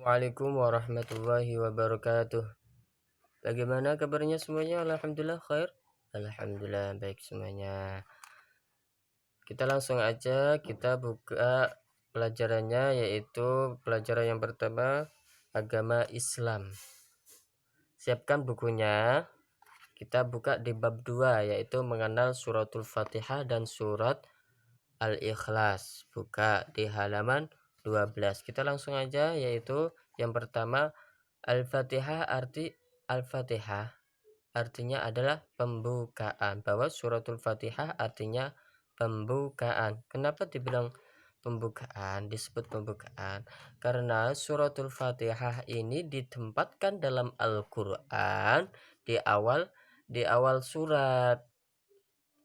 Waalaikumsalam warahmatullahi wabarakatuh. Bagaimana kabarnya semuanya? Alhamdulillah khair. Alhamdulillah baik semuanya. Kita langsung aja kita buka pelajarannya, yaitu pelajaran yang pertama, agama Islam. Siapkan bukunya. Kita buka di bab 2, yaitu mengenal suratul Fatihah dan surat Al-Ikhlas. Buka di halaman 12. Kita langsung aja, yaitu yang pertama, Al-Fatihah artinya adalah pembukaan. Bahwa suratul Fatihah artinya pembukaan. Kenapa dibilang pembukaan, disebut pembukaan? Karena suratul Fatihah ini ditempatkan dalam Al-Qur'an di awal surat,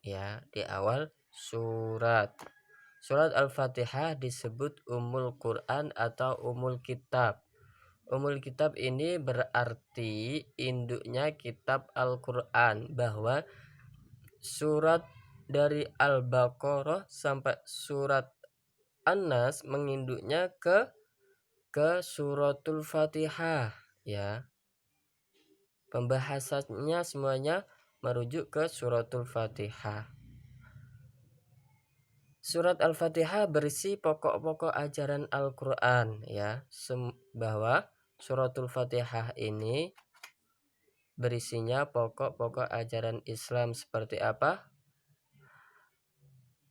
ya, di awal surat. Surat Al-Fatihah disebut Ummul Quran atau Ummul Kitab. Ummul Kitab ini berarti induknya kitab Al-Quran, bahwa surat dari Al-Baqarah sampai surat An-Nas menginduknya ke suratul Fatihah, ya. Pembahasannya semuanya merujuk ke suratul Fatihah. Surat Al-Fatihah berisi pokok-pokok ajaran Al-Quran, ya, bahwa suratul Fatihah ini berisinya pokok-pokok ajaran Islam seperti apa?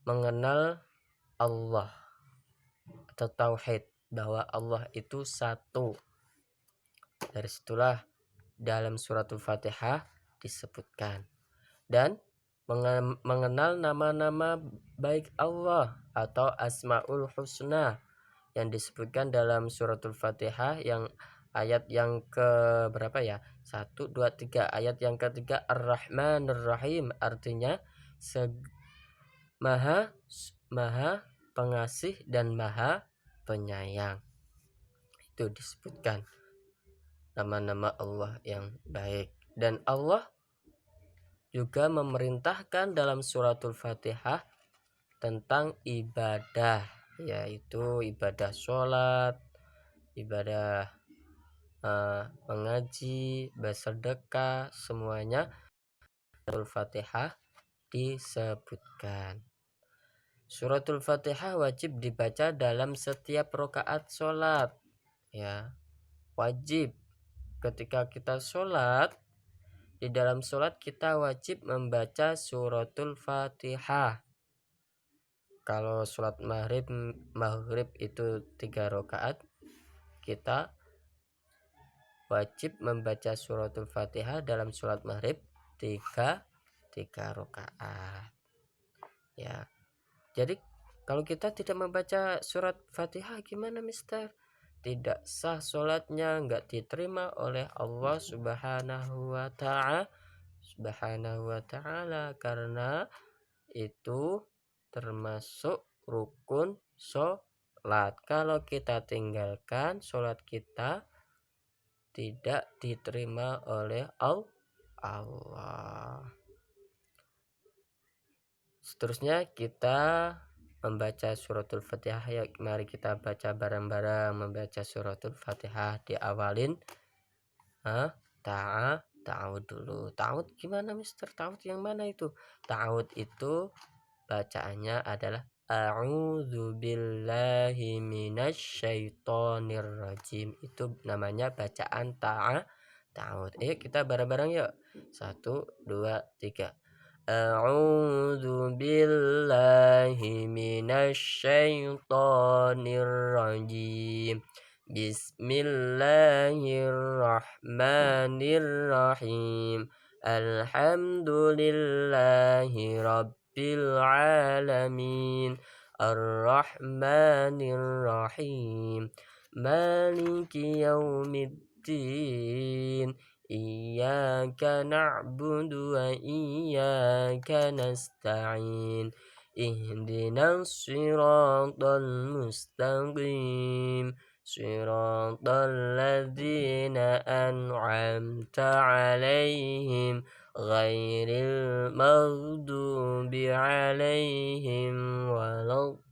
Mengenal Allah atau tauhid, bahwa Allah itu satu. Dari situlah dalam suratul Fatihah disebutkan. Dan mengenal nama-nama baik Allah atau Asmaul Husna yang disebutkan dalam suratul Fatihah, yang ayat yang ke berapa ya? 1, 2, 3. Ayat yang ketiga, Ar-Rahmanir Rahim, artinya maha pengasih dan maha penyayang. Itu disebutkan nama-nama Allah yang baik. Dan Allah juga memerintahkan dalam suratul Fatihah tentang ibadah, yaitu ibadah sholat, ibadah mengaji, bersedekah, semuanya suratul Fatihah disebutkan. Suratul Fatihah wajib dibaca dalam setiap rakaat sholat, ya. Wajib ketika kita sholat, di dalam sholat kita wajib membaca suratul Fatihah. Kalau sholat maghrib itu 3 rakaat, kita wajib membaca suratul Fatihah dalam sholat maghrib 3 rakaat, ya. Jadi kalau kita tidak membaca surat Fatihah gimana, Mister? Tidak sah sholatnya, nggak diterima oleh Allah Subhanahu wa Ta'ala, karena itu termasuk rukun sholat. Kalau kita tinggalkan, sholat kita tidak diterima oleh Allah. Seterusnya kita membaca suratul Fatihah. Ya, mari kita baca bareng-bareng membaca suratul Fatihah. Diawalin ta'awud dulu. Ta'awud gimana, Mister? Ta'awud yang mana itu? Ta'awud itu bacaannya adalah A'udzu billahi minasyaitonir rajim. Itu namanya bacaan ta'awud. Ayo kita bareng-bareng yuk. 1, 2, 3. A'udzu billahi minasyaitonir rajim. Bismillahirrahmanirrahim. Alhamdulillahi rabbil alamin. Ar-Rahmanir-Rahim. Maliki yaumiddin. Iyyaka na'budu wa iyyaka nasta'in. Ihdinas siratal mustaqim. Siratal ladzina an'amta 'alaihim ghairil maghdubi 'alaihim waladdallin.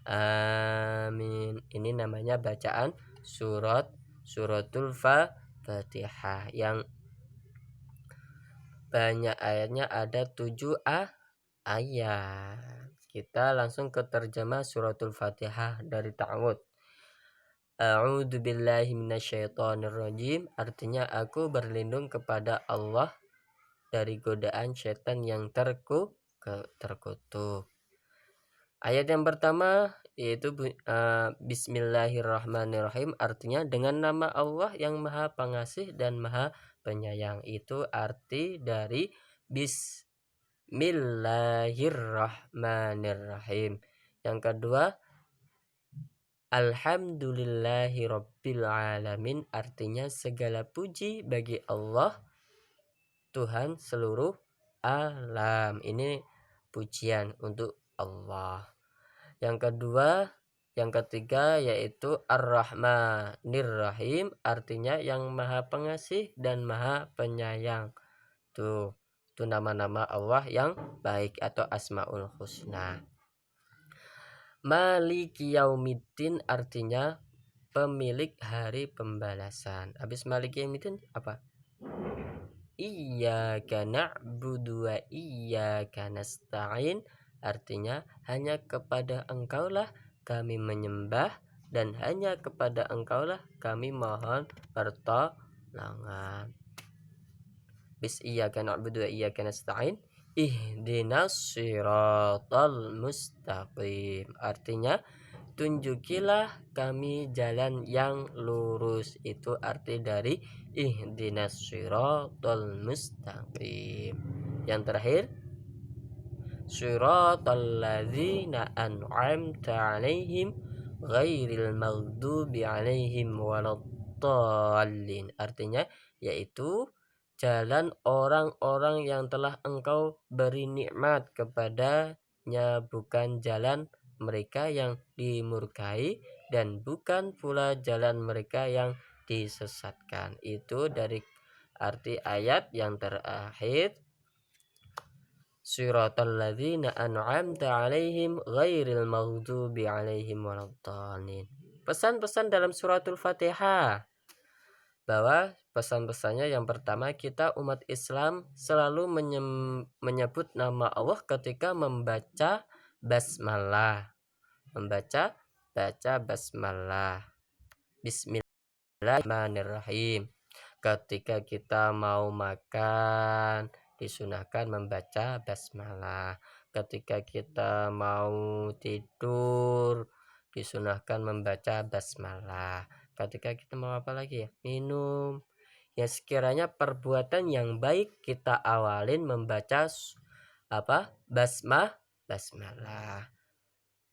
Amin. Ini namanya bacaan suratul Fatihah yang banyak ayatnya, ada 7 ayat. Kita langsung ke terjemah suratul Fatihah dari ta'awud. A'udzu billahi minasyaitonir rajim, artinya aku berlindung kepada Allah dari godaan setan yang terkutuk. Ayat yang pertama yaitu Bismillahirrahmanirrahim, artinya dengan nama Allah yang Maha Pengasih dan Maha Penyayang. Itu arti dari Bismillahirrahmanirrahim. Yang kedua, Alhamdulillahirabbil alamin, artinya segala puji bagi Allah, Tuhan seluruh alam. Ini pujian untuk Allah. Yang ketiga yaitu Ar-Rahmanir-Rahim, artinya yang Maha Pengasih dan Maha Penyayang. Itu nama-nama Allah yang baik atau Asmaul Husna. Maliki Yaumiddin, artinya pemilik hari pembalasan. Habis Maliki Yaumiddin apa? Iyyaka na'budu wa iyyaka nasta'in, artinya hanya kepada Engkaulah kami menyembah dan hanya kepada Engkaulah kami mohon pertolongan. Bis iyyaka na'budu wa iyyaka nasta'in, ihdinas siratal mustaqim, artinya tunjukilah kami jalan yang lurus. Itu arti dari ihdinas siratal mustaqim. Yang terakhir, siratal ladzina an'amta 'alaihim ghairil maghdubi 'alaihim waladdallin, artinya yaitu jalan orang-orang yang telah Engkau beri nikmat kepadanya, bukan jalan mereka yang dimurkai dan bukan pula jalan mereka yang disesatkan. Itu dari arti ayat yang terakhir, siratal ladzina an'amta 'alaihim ghairil maghdubi 'alaihim waladdallin. Pesan-pesan dalam suratul Fatihah, bahwa pesan-pesannya yang pertama, kita umat Islam selalu menyebut nama Allah ketika membaca basmalah. Baca basmalah. Bismillahirrahmanirrahim. Ketika kita mau makan, disunahkan membaca basmalah. Ketika kita mau tidur, disunahkan membaca basmalah. Ketika kita mau apa lagi ya? Minum. Ya, sekiranya perbuatan yang baik kita awalin membaca basmalah.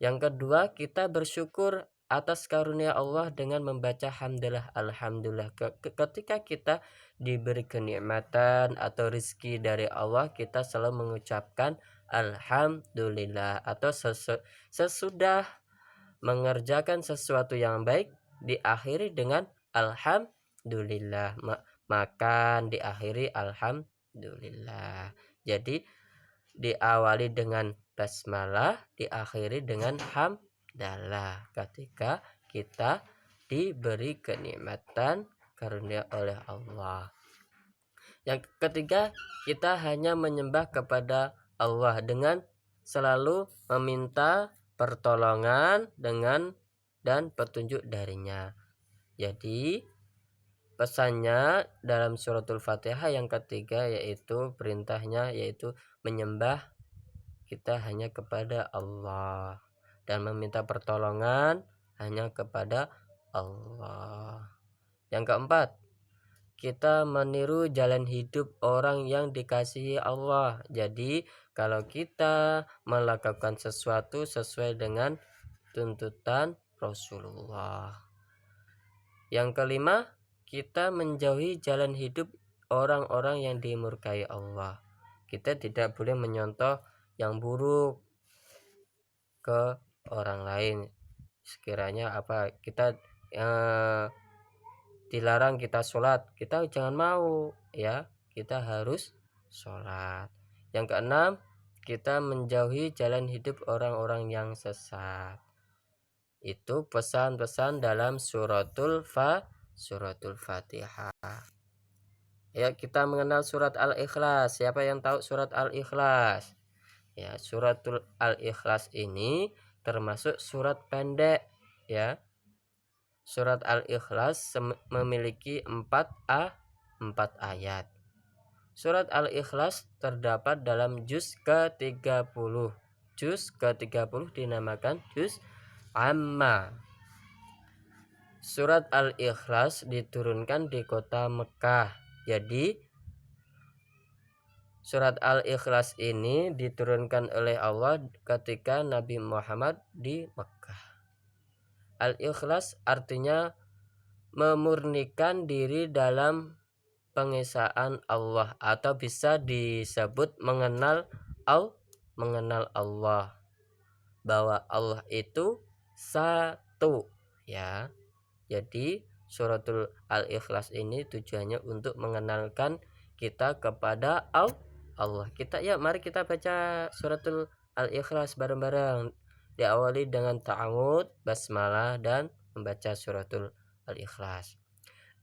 Yang kedua, kita bersyukur atas karunia Allah dengan membaca hamdalah, alhamdulillah. Ketika kita diberi kenikmatan atau rizki dari Allah, kita selalu mengucapkan alhamdulillah. Atau sesudah mengerjakan sesuatu yang baik, diakhiri dengan alhamdulillah. Makan diakhiri alhamdulillah. Jadi diawali dengan basmalah, diakhiri dengan hamdalah ketika kita diberi kenikmatan karunia oleh Allah. Yang ketiga, kita hanya menyembah kepada Allah dengan selalu meminta pertolongan dan petunjuk darinya. Jadi pesannya dalam suratul Fatihah yang ketiga yaitu perintahnya yaitu menyembah kita hanya kepada Allah dan meminta pertolongan hanya kepada Allah. Yang keempat, kita meniru jalan hidup orang yang dikasihi Allah. Jadi kalau kita melakukan sesuatu sesuai dengan tuntutan Rasulullah. Yang kelima, kita menjauhi jalan hidup orang-orang yang dimurkai Allah. Kita tidak boleh menyontoh yang buruk ke orang lain. Sekiranya kita dilarang kita sholat, kita jangan mau ya, kita harus sholat. Yang keenam, kita menjauhi jalan hidup orang-orang yang sesat. Itu pesan-pesan dalam suratul Fatihah. Ya, kita mengenal surat Al-Ikhlas. Siapa yang tahu surat Al-Ikhlas? Ya, suratul Al-Ikhlas ini termasuk surat pendek, ya. Surat Al-Ikhlas memiliki 4 ayat. Surat Al-Ikhlas terdapat dalam juz ke-30. Juz ke-30 dinamakan juz Amma. Surat Al-Ikhlas diturunkan di kota Mekah. Jadi surat Al-Ikhlas ini diturunkan oleh Allah ketika Nabi Muhammad di Mekah. Al-Ikhlas artinya memurnikan diri dalam pengesaan Allah, atau bisa disebut mengenal Allah, bahwa Allah itu satu, ya. Jadi suratul Al-Ikhlas ini tujuannya untuk mengenalkan kita kepada Allah. Mari kita baca suratul Al-Ikhlas bareng-bareng. Diawali dengan ta'awud, basmalah, dan membaca suratul Al-Ikhlas.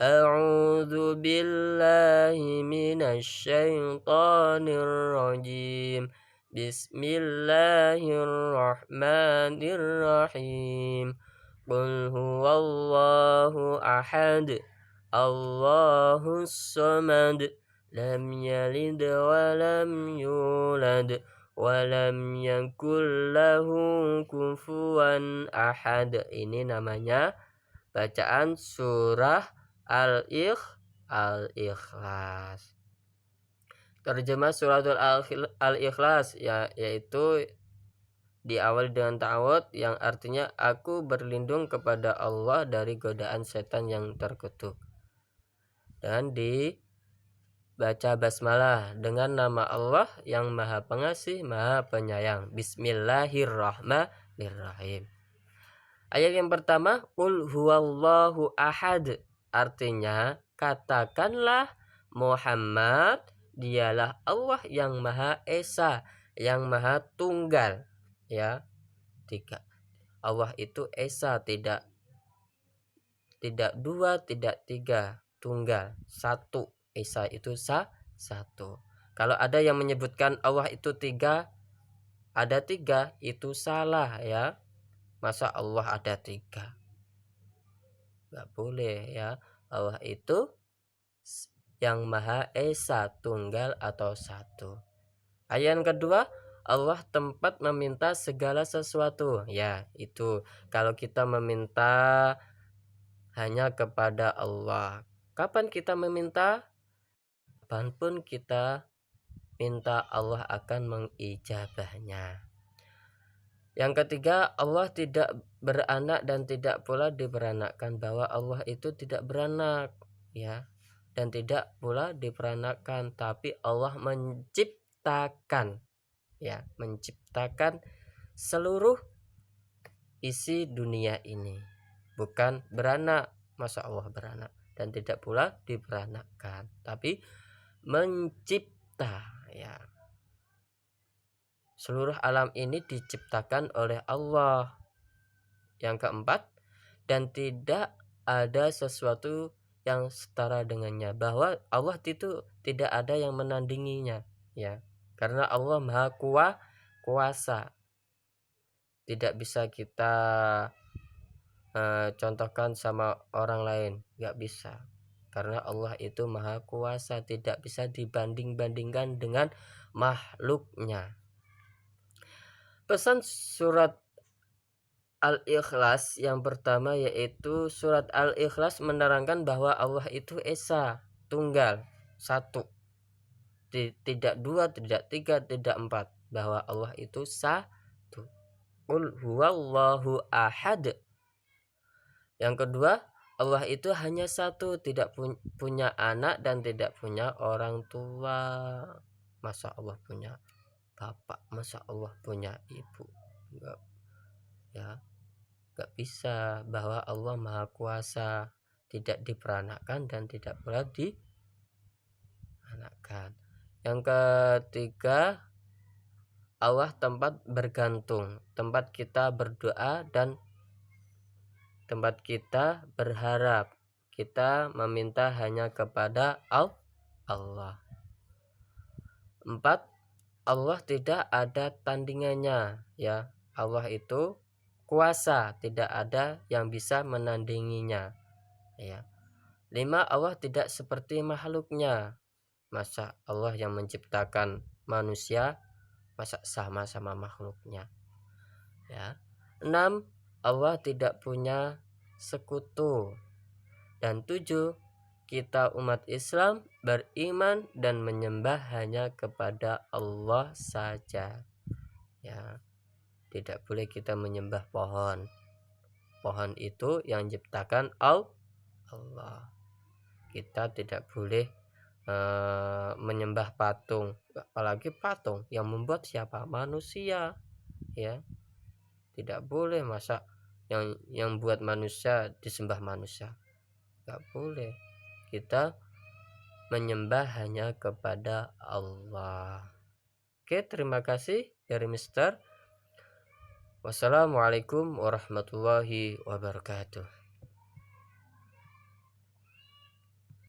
A'udzu billahi minasy syaithanir rajim. Bismillahirrahmanirrahim. Qul huwallahu ahad, Allahus samad, lam yalid wa lam yulad wa lam yakul lahu kufuwan ahad. Ini namanya bacaan surah Al-Ikhlas. Terjemah suratul Al-Ikhlas yaitu diawali dengan ta'awud yang artinya aku berlindung kepada Allah dari godaan setan yang terkutuk. Dan dibaca basmalah dengan nama Allah yang Maha Pengasih, Maha Penyayang. Bismillahirrahmanirrahim. Ayat yang pertama, qul huwallahu ahad. Artinya, katakanlah Muhammad dialah Allah yang Maha Esa, yang Maha Tunggal. Ya, tiga. Allah itu Esa, tidak dua, tidak tiga, tunggal, satu. Esa itu satu. Kalau ada yang menyebutkan Allah itu tiga, ada tiga, itu salah, ya. Masa Allah ada tiga? Gak boleh, ya. Allah itu yang Maha Esa, tunggal atau satu. Ayat yang kedua, Allah tempat meminta segala sesuatu. Ya, itu kalau kita meminta hanya kepada Allah. Kapan kita meminta? Kapanpun kita minta, Allah akan mengijabahnya. Yang ketiga, Allah tidak beranak dan tidak pula diperanakkan, bahwa Allah itu tidak beranak, ya, dan tidak pula diperanakkan, tapi Allah menciptakan, ya, menciptakan seluruh isi dunia ini, bukan beranak. Masa Allah beranak? Dan tidak pula diperanakkan, tapi mencipta, ya. Seluruh alam ini diciptakan oleh Allah. Yang keempat, dan tidak ada sesuatu yang setara dengannya, bahwa Allah itu tidak ada yang menandinginya, ya. Karena Allah Maha Kuasa. Tidak bisa kita contohkan sama orang lain, nggak bisa. Karena Allah itu Maha Kuasa, tidak bisa dibanding-bandingkan dengan makhluknya. Pesan surat Al-Ikhlas yang pertama yaitu surat Al-Ikhlas menerangkan bahwa Allah itu Esa, tunggal, satu. Tidak dua, tidak tiga, tidak empat. Bahwa Allah itu satu. Qul huwallahu ahad. Yang kedua, Allah itu hanya satu, tidak punya anak dan tidak punya orang tua. Masa Allah punya bapak, masa Allah punya ibu? Enggak, ya, enggak bisa. Bahwa Allah Maha Kuasa, tidak diperanakkan dan tidak pula dianakkan. Yang ketiga, Allah tempat bergantung, tempat kita berdoa dan tempat kita berharap. Kita meminta hanya kepada Allah. 4. Allah tidak ada tandingannya, ya. Allah itu kuasa, tidak ada yang bisa menandinginya, ya. 5. Allah tidak seperti makhluknya. Masa Allah yang menciptakan manusia, masa sama-sama makhluknya, ya. 6. Allah tidak punya sekutu. Dan 7. Kita umat Islam beriman dan menyembah hanya kepada Allah saja, ya. Tidak boleh kita menyembah pohon. Pohon itu yang ciptakan Allah. Kita tidak boleh menyembah patung, apalagi patung yang membuat siapa? Manusia, ya. Tidak boleh, masa yang buat manusia disembah manusia, nggak boleh. Kita menyembah hanya kepada Allah. Oke, terima kasih dari Mister. Wassalamualaikum warahmatullahi wabarakatuh.